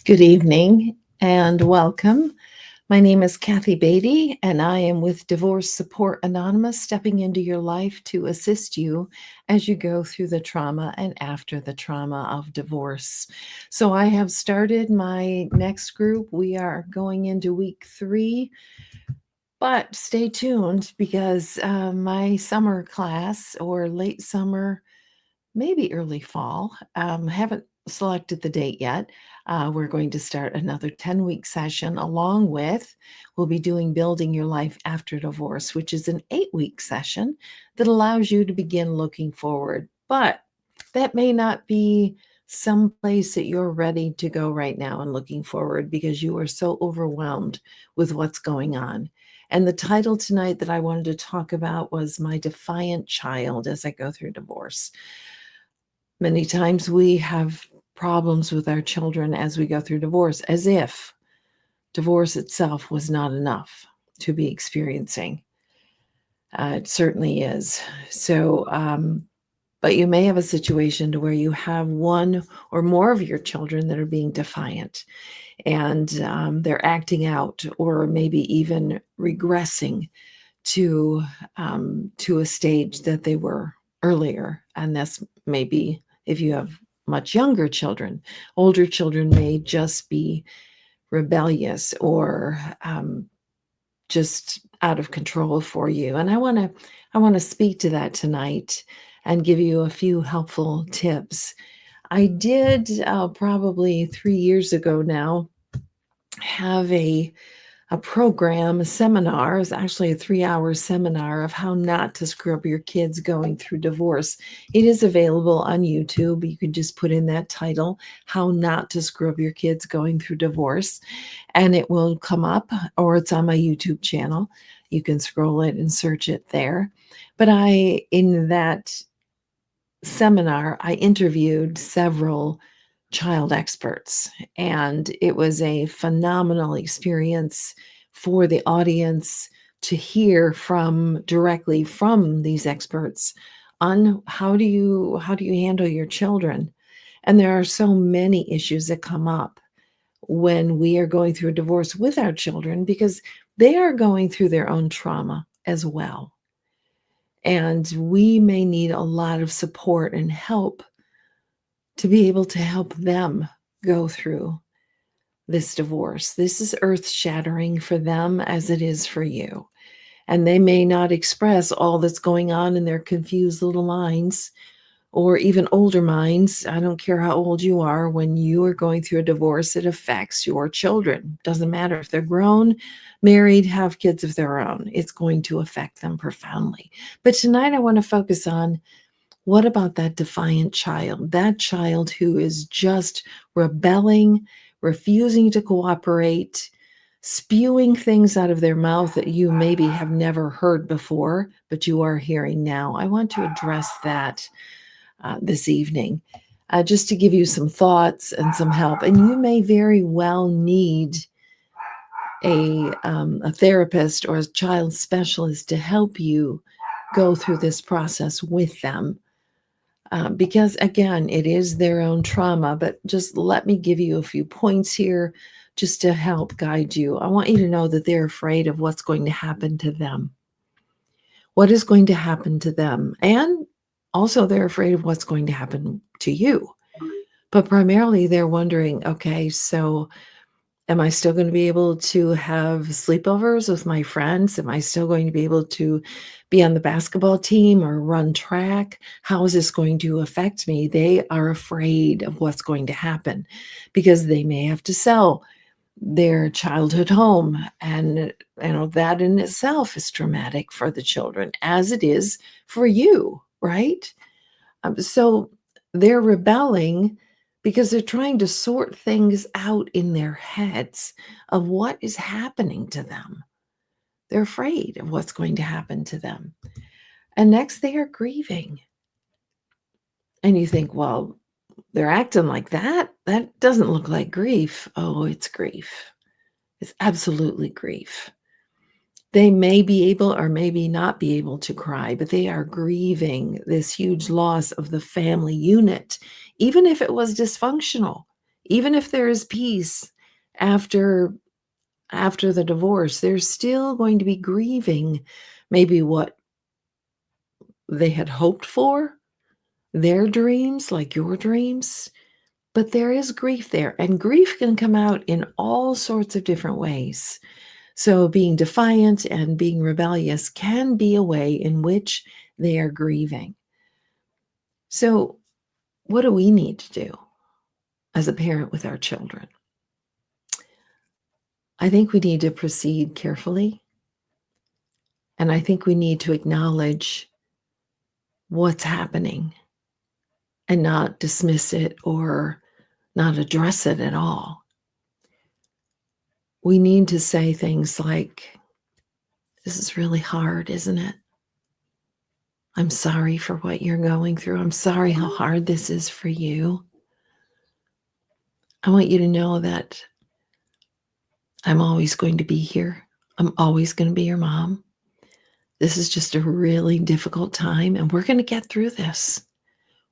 Good evening and welcome. My name is Kathy Beatty, and I am with Divorce Support Anonymous, stepping into your life to assist you as you go through the trauma and after the trauma of divorce. So, I have started my next group. We are going into week 3, but stay tuned because my summer class or late summer, maybe early fall. Haven't selected the date yet. We're going to start another 10-week session along with, we'll be doing Building Your Life After Divorce, which is an 8-week session that allows you to begin looking forward. But that may not be some place that you're ready to go right now and looking forward because you are so overwhelmed with what's going on. And the title tonight that I wanted to talk about was My Defiant Child as I Go Through Divorce. Many times we have problems with our children as we go through divorce, as if divorce itself was not enough to be experiencing. It certainly is. So, but you may have a situation to where you have one or more of your children that are being defiant and they're acting out or maybe even regressing to a stage that they were earlier. And that's maybe if you have much younger children. Older children may just be rebellious or just out of control for you. And I want to speak to that tonight and give you a few helpful tips. I did probably 3 years ago now have a program, a seminar. It was actually a 3-hour seminar of how not to screw up your kids going through divorce. It is available on YouTube. You can just put in that title, How Not to Screw Up Your Kids Going Through Divorce, and it will come up, or it's on my YouTube channel. You can scroll it and search it there. But in that seminar, I interviewed several child experts, and it was a phenomenal experience for the audience to hear directly from these experts on how do you handle your children. And there are so many issues that come up when we are going through a divorce with our children because they are going through their own trauma as well. And we may need a lot of support and help to be able to help them go through this divorce. This is earth-shattering for them as it is for you. And they may not express all that's going on in their confused little minds or even older minds. I don't care how old you are. When you are going through a divorce, it affects your children. Doesn't matter if they're grown, married, have kids of their own. It's going to affect them profoundly. But tonight I want to focus on, what about that defiant child? That child who is just rebelling, refusing to cooperate, spewing things out of their mouth that you maybe have never heard before, but you are hearing now. I want to address that this evening, just to give you some thoughts and some help. And you may very well need a therapist or a child specialist to help you go through this process with them. Because again, it is their own trauma, but just let me give you a few points here just to help guide you. I want you to know that they're afraid of what's going to happen to them. What is going to happen to them? And also they're afraid of what's going to happen to you. But primarily they're wondering, okay, so am I still going to be able to have sleepovers with my friends? Am I still going to be able to be on the basketball team or run track? How is this going to affect me? They are afraid of what's going to happen because they may have to sell their childhood home. And, that in itself is traumatic for the children, as it is for you, right? So they're rebelling because they're trying to sort things out in their heads of what is happening to them. They're afraid of what's going to happen to them. And next, they are grieving. And you think, well, they're acting like that. That doesn't look like grief. Oh, it's grief. It's absolutely grief. They may be able or maybe not be able to cry, but they are grieving this huge loss of the family unit, even if it was dysfunctional, even if there is peace after the divorce, they're still going to be grieving maybe what they had hoped for, their dreams, like your dreams. But there is grief there, and grief can come out in all sorts of different ways. So being defiant and being rebellious can be a way in which they are grieving. So what do we need to do as a parent with our children? I think we need to proceed carefully. And I think we need to acknowledge what's happening and not dismiss it or not address it at all. We need to say things like, "This is really hard, isn't it? I'm sorry for what you're going through. I'm sorry how hard this is for you. I want you to know that I'm always going to be here. I'm always going to be your mom. This is just a really difficult time, and we're going to get through this.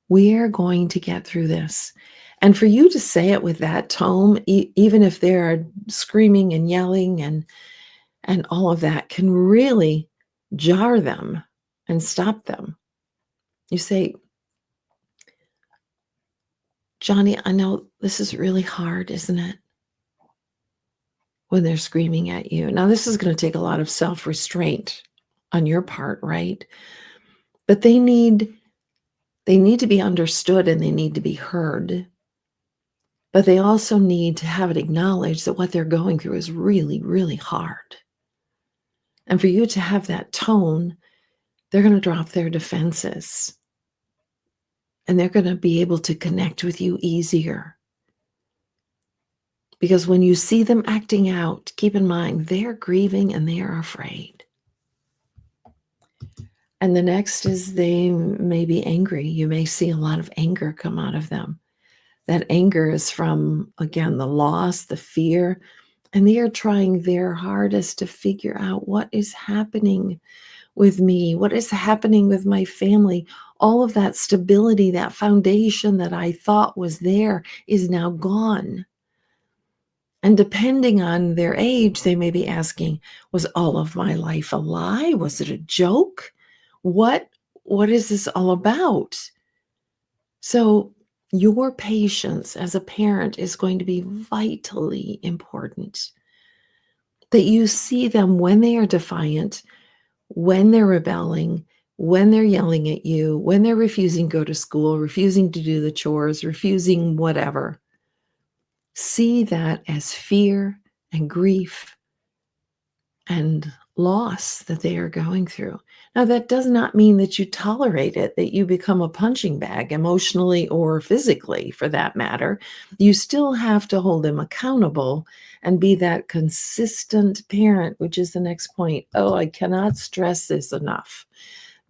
We're going to get through this." And for you to say it with that tone, even if they're screaming and yelling and all of that, can really jar them and stop them. You say, "Johnny, I know this is really hard, isn't it?" When they're screaming at you. Now, this is going to take a lot of self-restraint on your part, right? But they need to be understood and they need to be heard. But they also need to have it acknowledged that what they're going through is really, really hard. And for you to have that tone, they're going to drop their defenses and they're going to be able to connect with you easier. Because when you see them acting out, keep in mind, they're grieving and they are afraid. And the next is they may be angry. You may see a lot of anger come out of them. That anger is from, again, the loss, the fear, and they are trying their hardest to figure out what is happening with me, what is happening with my family. All of that stability, that foundation that I thought was there is now gone. And depending on their age, they may be asking, was all of my life a lie? Was it a joke? What is this all about? So your patience as a parent is going to be vitally important. That you see them when they are defiant, when they're rebelling, when they're yelling at you, when they're refusing to go to school, refusing to do the chores, refusing whatever. See that as fear and grief and loss that they are going through. Now, that does not mean that you tolerate it, that you become a punching bag emotionally or physically, for that matter. You still have to hold them accountable and be that consistent parent, which is the next point. Oh, I cannot stress this enough.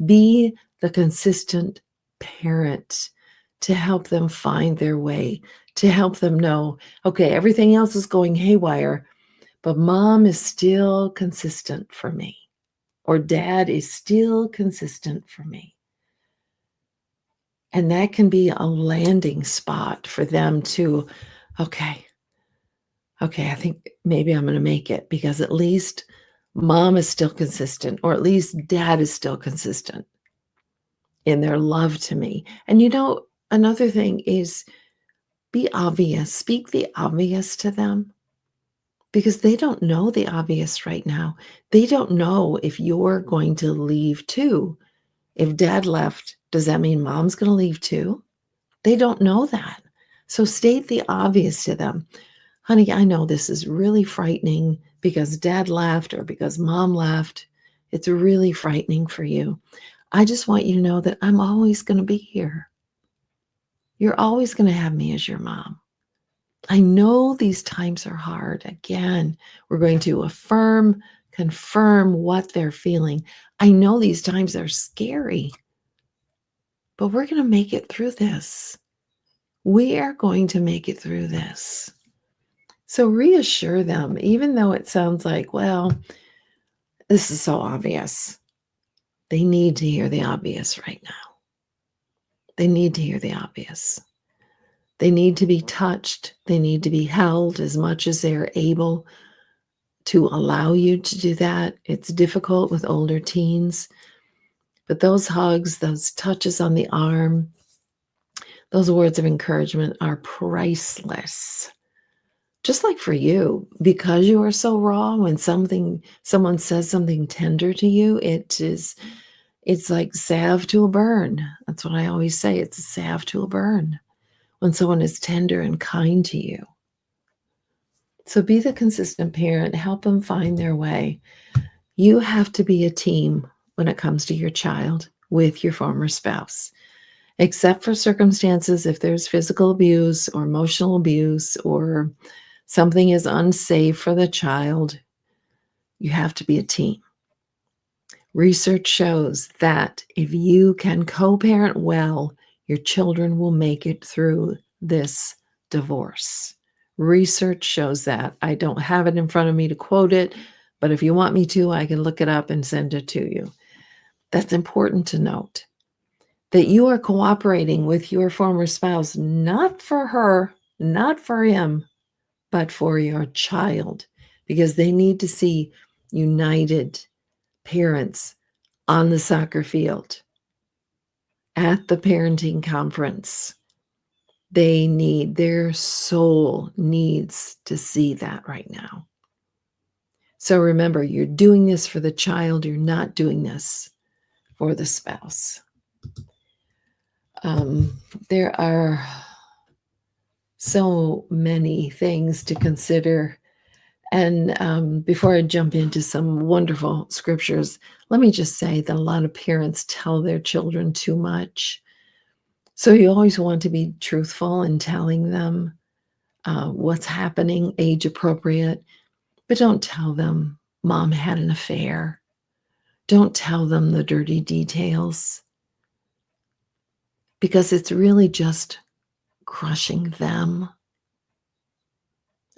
Be the consistent parent to help them find their way, to help them know, okay, everything else is going haywire, but mom is still consistent for me, or dad is still consistent for me. And that can be a landing spot for them to, okay, I think maybe I'm going to make it because at least mom is still consistent, or at least dad is still consistent in their love to me. And another thing is be obvious, speak the obvious to them. Because they don't know the obvious right now. They don't know if you're going to leave too. If dad left, does that mean mom's going to leave too? They don't know that. So state the obvious to them. Honey, I know this is really frightening because dad left or because mom left. It's really frightening for you. I just want you to know that I'm always going to be here. You're always going to have me as your mom. I know these times are hard. Again, we're going to confirm what they're feeling. I know these times are scary, but we're going to make it through this. We are going to make it through this. So reassure them, even though it sounds like, well, this is so obvious. They need to hear the obvious right now. They need to hear the obvious. They need to be touched. They need to be held as much as they're able to allow you to do that. It's difficult with older teens, but those hugs, those touches on the arm, those words of encouragement are priceless. Just like for you, because you are so raw, when someone says something tender to you, it's like salve to a burn. That's what I always say. It's a salve to a burn when someone is tender and kind to you. So be the consistent parent, help them find their way. You have to be a team when it comes to your child with your former spouse, except for circumstances if there's physical abuse or emotional abuse or something is unsafe for the child. You have to be a team. Research shows that if you can co-parent well, your children will make it through this divorce. Research shows that. I don't have it in front of me to quote it, but if you want me to, I can look it up and send it to you. That's important to note, that you are cooperating with your former spouse, not for her, not for him, but for your child, because they need to see united parents on the soccer field, at the parenting conference. Their soul needs to see that right now. So remember, you're doing this for the child. You're not doing this for the spouse. There are so many things to consider. And before I jump into some wonderful scriptures, let me just say that a lot of parents tell their children too much. So you always want to be truthful in telling them what's happening, age appropriate, but don't tell them mom had an affair. Don't tell them the dirty details, because it's really just crushing them.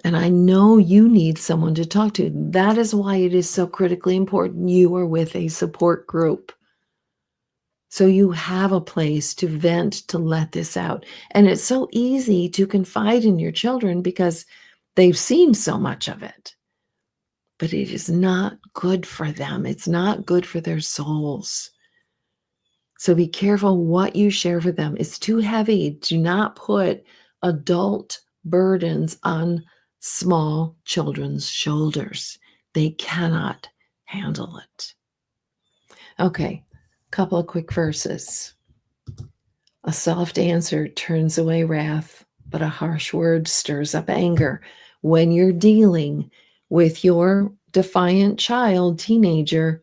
And I know you need someone to talk to. That is why it is so critically important you are with a support group. So you have a place to vent, to let this out. And it's so easy to confide in your children because they've seen so much of it. But it is not good for them. It's not good for their souls. So be careful what you share for them. It's too heavy. Do not put adult burdens on small children's shoulders. They cannot handle it. Okay, couple of quick verses. A soft answer turns away wrath, but a harsh word stirs up anger. When you're dealing with your defiant child, teenager,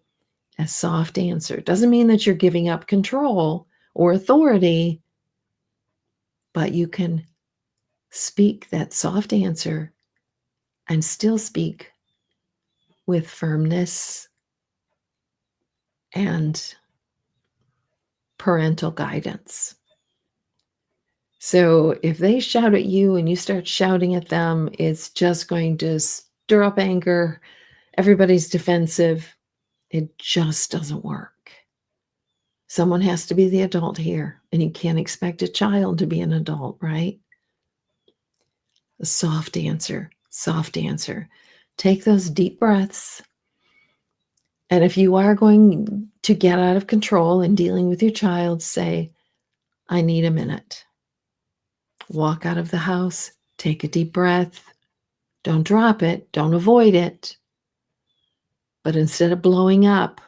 a soft answer doesn't mean that you're giving up control or authority, but you can speak that soft answer and still speak with firmness and parental guidance. So if they shout at you and you start shouting at them, it's just going to stir up anger. Everybody's defensive. It just doesn't work. Someone has to be the adult here, and you can't expect a child to be an adult, right? A soft answer, soft answer. Take those deep breaths. And if you are going to get out of control in dealing with your child, say, I need a minute. Walk out of the house, take a deep breath. Don't drop it, don't avoid it. But instead of blowing up,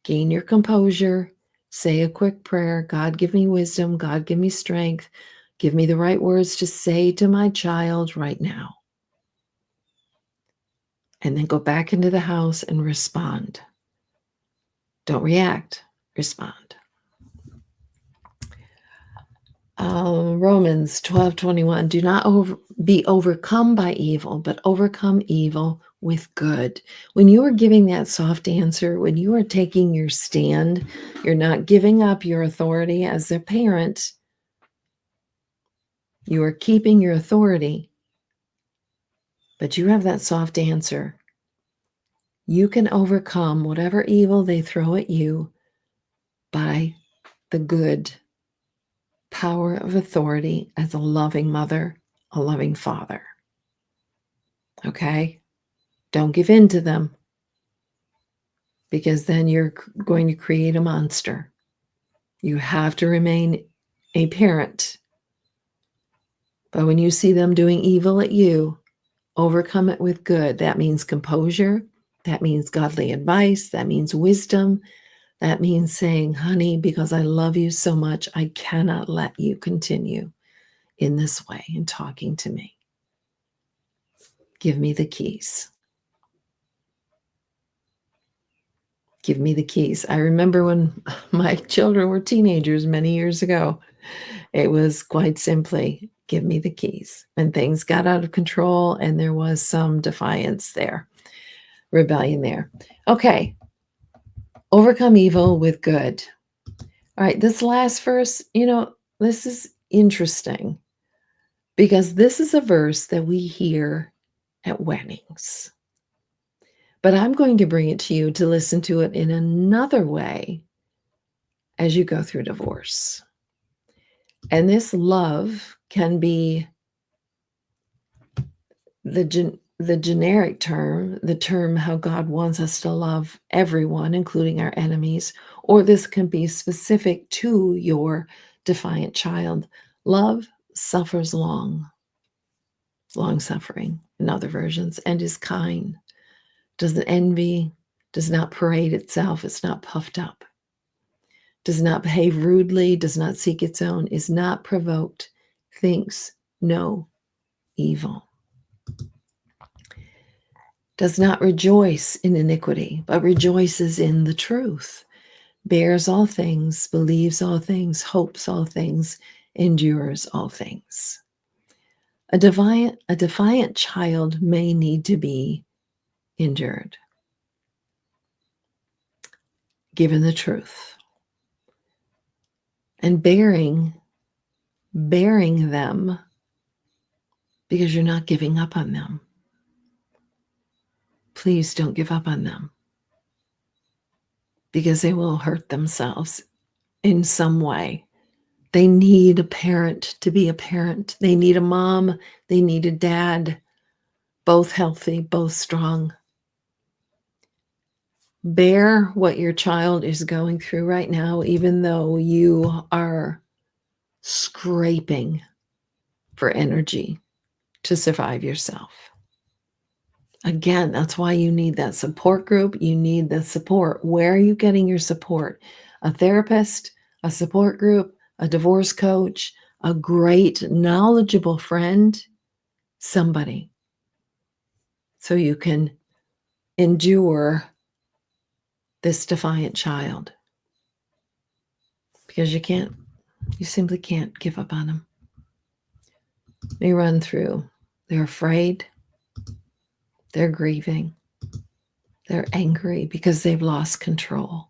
gain your composure, say a quick prayer. God, give me wisdom. God, give me strength. Give me the right words to say to my child right now. And then go back into the house and respond. Don't react, respond. Romans 12:21. Do not be overcome by evil, but overcome evil with good. When you are giving that soft answer, when you are taking your stand, you're not giving up your authority as a parent. You are keeping your authority, but you have that soft answer. You can overcome whatever evil they throw at you by the good power of authority as a loving mother, a loving father. Okay? Don't give in to them, because then you're going to create a monster. You have to remain a parent. But when you see them doing evil at you, overcome it with good. That means composure. That means godly advice. That means wisdom. That means saying, honey, because I love you so much, I cannot let you continue in this way and talking to me. Give me the keys. Give me the keys. I remember when my children were teenagers many years ago, it was quite simply, give me the keys. And things got out of control and there was some defiance there, rebellion there. Okay. Overcome evil with good. All right. This last verse, this is interesting because this is a verse that we hear at weddings. But I'm going to bring it to you to listen to it in another way as you go through divorce. And this love can be the generic term, the term how God wants us to love everyone, including our enemies, or this can be specific to your defiant child. Love suffers long suffering in other versions, and is kind, doesn't envy, does not parade itself, it's not puffed up, does not behave rudely, does not seek its own, is not provoked, thinks no evil, does not rejoice in iniquity, but rejoices in the truth, bears all things, believes all things, hopes all things, endures all things. A defiant child may need to be endured, given the truth, and bearing them because you're not giving up on them. Please don't give up on them, because they will hurt themselves in some way. They need a parent to be a parent. They need a mom. They need a dad, both healthy, both strong. Bear what your child is going through right now, even though you are scraping for energy to survive yourself. Again, that's why you need that support group. You need the support. Where are you getting your support? A therapist, a support group, a divorce coach, a great knowledgeable friend, somebody, so you can endure this defiant child, because you simply can't give up on them. They run through. They're afraid. They're grieving. They're angry because they've lost control.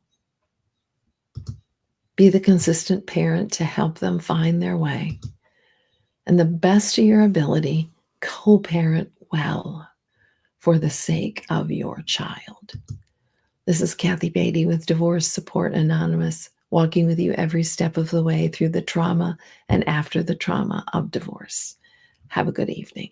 Be the consistent parent to help them find their way. And the best of your ability, co-parent well for the sake of your child. This is Kathy Beatty with Divorce Support Anonymous, walking with you every step of the way through the trauma and after the trauma of divorce. Have a good evening.